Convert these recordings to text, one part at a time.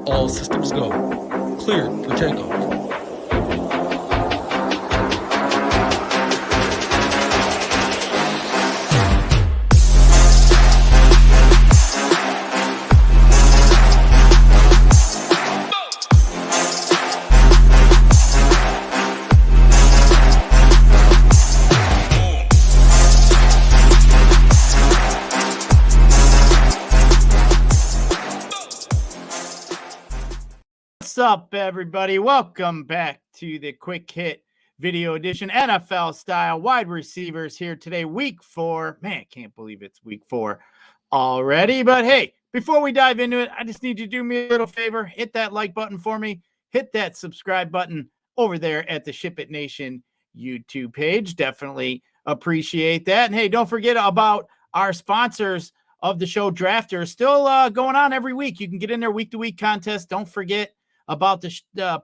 All systems go. Cleared for takeoff. What's up, everybody? Welcome back to the Quick Hit Video Edition, NFL style wide receivers here today, week 4. Man, can't believe it's week 4 already. But hey, before we dive into it, I just need you to do me a little favor. Hit that like button for me. Hit that subscribe button over there at the SHIPIT Nation YouTube page. Definitely appreciate that. And hey, don't forget about our sponsors of the show, Drafters, still going on every week. You can get in their week-to-week contest. Don't forget about the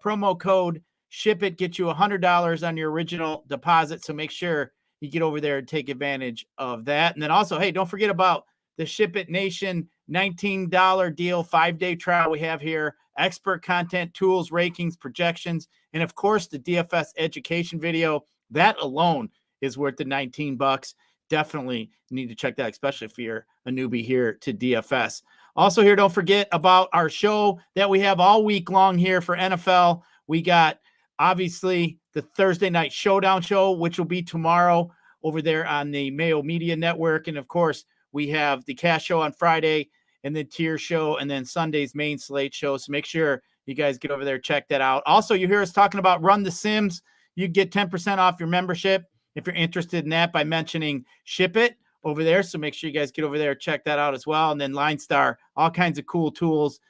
promo code SHIPIT, get you $100 on your original deposit. So make sure you get over there and take advantage of that. And then also, hey, don't forget about the SHIPIT Nation $19 deal, 5-day trial we have here, expert content, tools, rankings, projections, and of course the DFS education video. That alone is worth the $19. Definitely need to check that, especially if you're a newbie here to DFS. Also here, don't forget about our show that we have all week long here for NFL. We got, obviously, the Thursday Night Showdown show, which will be tomorrow over there on the Mayo Media Network. And, of course, we have the Cash Show on Friday and the Tier Show and then Sunday's main slate show. So make sure you guys get over there, check that out. Also, you hear us talking about Run the Sims. You get 10% off your membership if you're interested in that by mentioning SHIPIT over there. So make sure you guys get over there, check that out as well. And then LineStar, all kinds of cool tools,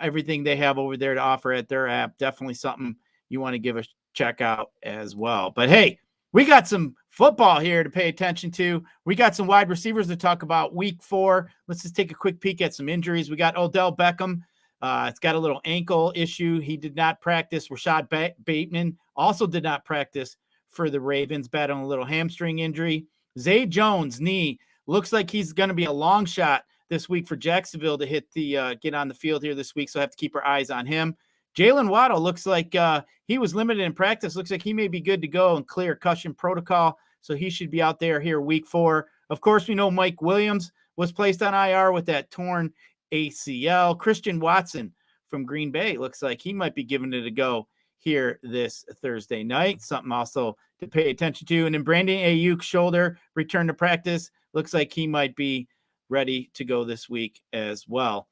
everything they have over there to offer at their app. Definitely something you want to give a check out as well. But hey, we got some football here to pay attention to. We got some wide receivers to talk about week 4. Let's just take a quick peek at some injuries. We got Odell Beckham. It's got a little ankle issue. He did not practice. Rashad Bateman also did not practice for the Ravens, battling a little hamstring injury. Zay Jones' knee looks like he's going to be a long shot this week for Jacksonville to hit the get on the field here this week, so I have to keep our eyes on him. Jalen Waddle looks like he was limited in practice. Looks like he may be good to go and clear concussion protocol, so he should be out there here week 4. Of course, we know Mike Williams was placed on IR with that torn ACL. Christian Watson from Green Bay looks like he might be giving it a go here this Thursday night. Something also to pay attention to. And then Brandon Ayuk's shoulder return to practice. Looks like he might be ready to go this week as well.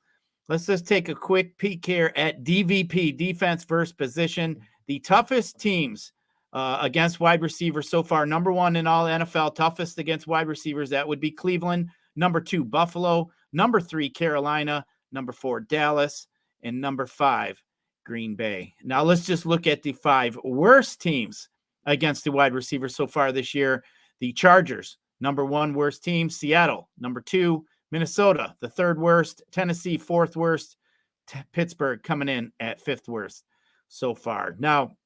Let's just take a quick peek here at DVP, defense versus position. The toughest teams against wide receivers so far. Number 1 in all NFL, toughest against wide receivers. That would be Cleveland. Number 2, Buffalo. Number 3, Carolina. Number 4, Dallas. And number 5, Green Bay. Now let's just look at the 5 worst teams against the wide receivers so far this year. The Chargers, number 1 worst team. Seattle, number 2. Minnesota, the 3rd worst. Tennessee, 4th worst. Pittsburgh coming in at 5th worst so far. Now,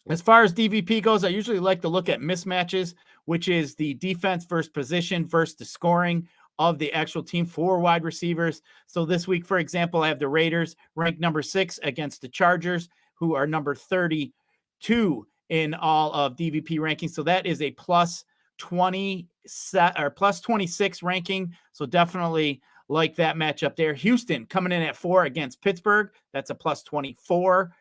as far as DVP goes, I usually like to look at mismatches, which is the defense versus position versus the scoring of the actual team for wide receivers. So this week, for example, I have the Raiders ranked number 6 against the Chargers, who are number 32 in all of DVP rankings. So that is a plus 20 or plus 26 ranking. So definitely like that matchup there. Houston coming in at 4 against Pittsburgh. That's a plus 24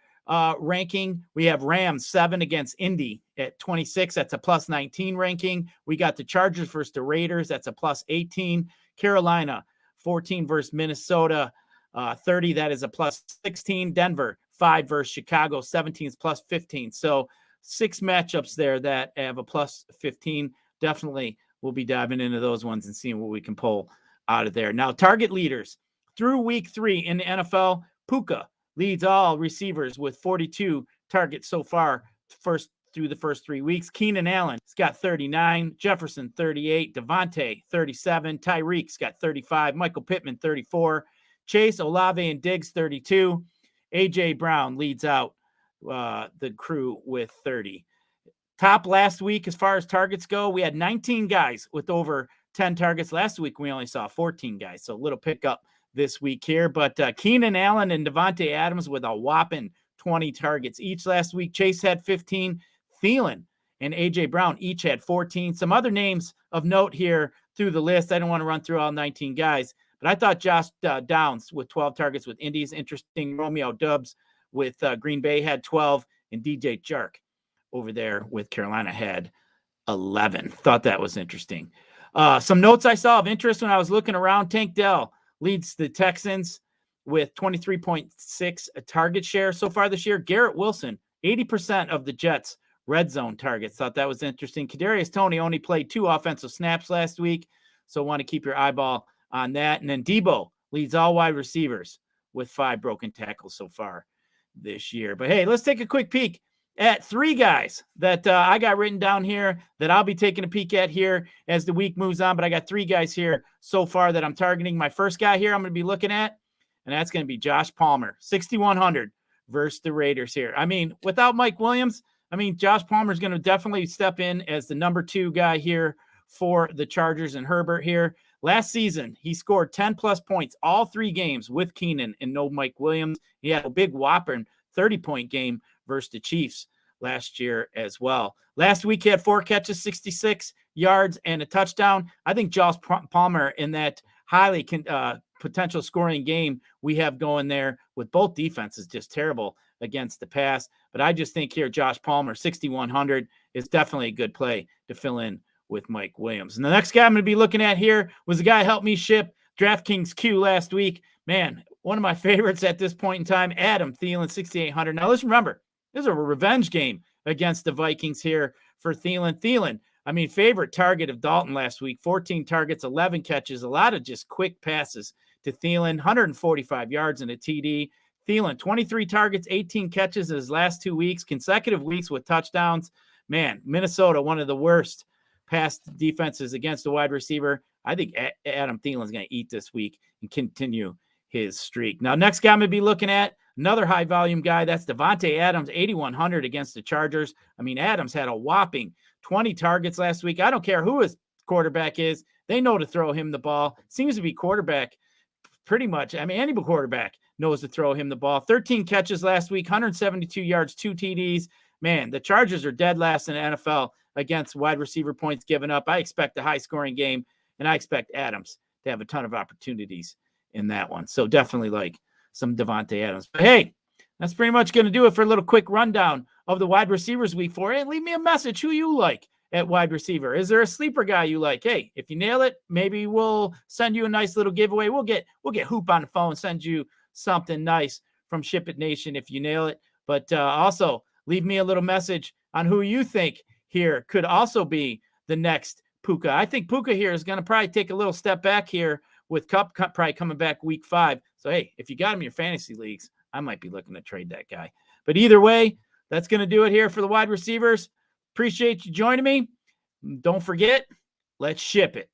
ranking. We have Rams 7 against Indy at 26. That's a plus 19 ranking. We got the Chargers versus the Raiders. That's a plus 18. Carolina 14 versus Minnesota 30. That is a plus 16. Denver 5 versus Chicago 17 is plus 15. So 6 matchups there that have a plus 15. Definitely we'll be diving into those ones and seeing what we can pull out of there. Now, target leaders through week 3 in the NFL. Puka leads all receivers with 42 targets so far through the first 3 weeks. Keenan Allen's got 39, Jefferson 38, Devontae 37, Tyreek's got 35, Michael Pittman 34, Chase, Olave, and Diggs 32. A.J. Brown leads out the crew with 30. Top last week as far as targets go, we had 19 guys with over 10 targets. Last week we only saw 14 guys, so a little pickup this week here. But Keenan Allen and Devontae Adams with a whopping 20 targets each last week. Chase had 15. Thielen and A.J. Brown each had 14. Some other names of note here through the list. I don't want to run through all 19 guys, but I thought Josh Downs with 12 targets with Indy's interesting. Romeo Doubs with Green Bay had 12, and DJ Chark over there with Carolina had 11. Thought that was interesting. Some notes I saw of interest when I was looking around. Tank Dell leads the Texans with 23.6 target share so far this year. Garrett Wilson, 80% of the Jets' red zone targets. Thought that was interesting. Kadarius Toney only played 2 offensive snaps last week, so want to keep your eyeball on that. And then Debo leads all wide receivers with 5 broken tackles so far this year. But hey, let's take a quick peek at 3 guys that I got written down here that I'll be taking a peek at here as the week moves on. But I got 3 guys here so far that I'm targeting. My first guy here I'm going to be looking at, and that's going to be Josh Palmer, 6,100 versus the Raiders here. I mean, without Mike Williams, Josh Palmer is going to definitely step in as the number 2 guy here for the Chargers and Herbert here. Last season, he scored 10-plus points all 3 games with Keenan and no Mike Williams. He had a big whopping 30-point game versus the Chiefs last year as well. Last week, he had 4 catches, 66 yards, and a touchdown. I think Josh Palmer in that highly potential scoring game we have going there with both defenses just terrible against the pass. But I just think here, Josh Palmer, 6,100 is definitely a good play to fill in with Mike Williams. And the next guy I'm going to be looking at here was the guy who helped me ship DraftKings Q last week. Man, one of my favorites at this point in time, Adam Thielen, 6,800. Now, let's remember, this is a revenge game against the Vikings here for Thielen. Thielen, favorite target of Dalton last week, 14 targets, 11 catches, a lot of just quick passes to Thielen, 145 yards and a TD. Thielen, 23 targets, 18 catches in his last 2 weeks, consecutive weeks with touchdowns. Man, Minnesota, one of the worst pass defenses against a wide receiver. I think Adam Thielen is going to eat this week and continue his streak. Now, next guy I'm going to be looking at, another high-volume guy, that's Devontae Adams, 8,100 against the Chargers. Adams had a whopping 20 targets last week. I don't care who his quarterback is. They know to throw him the ball. Seems to be quarterback pretty much. Any quarterback knows to throw him the ball. 13 catches last week, 172 yards, 2 TDs. Man, the Chargers are dead last in the NFL against wide receiver points given up. I expect a high-scoring game, and I expect Adams to have a ton of opportunities in that one. So definitely like some Devontae Adams. But hey, that's pretty much going to do it for a little quick rundown of the wide receivers week 4. Hey, leave me a message who you like at wide receiver. Is there a sleeper guy you like? Hey, if you nail it, maybe we'll send you a nice little giveaway. We'll get Hoop on the phone, send you something nice from SHIPIT Nation if you nail it. But also leave me a little message on who you think here could also be the next Puka. I think Puka here is going to probably take a little step back here with Cup probably coming back week 5. So, hey, if you got him in your fantasy leagues, I might be looking to trade that guy. But either way, that's going to do it here for the wide receivers. Appreciate you joining me. Don't forget, let's ship it.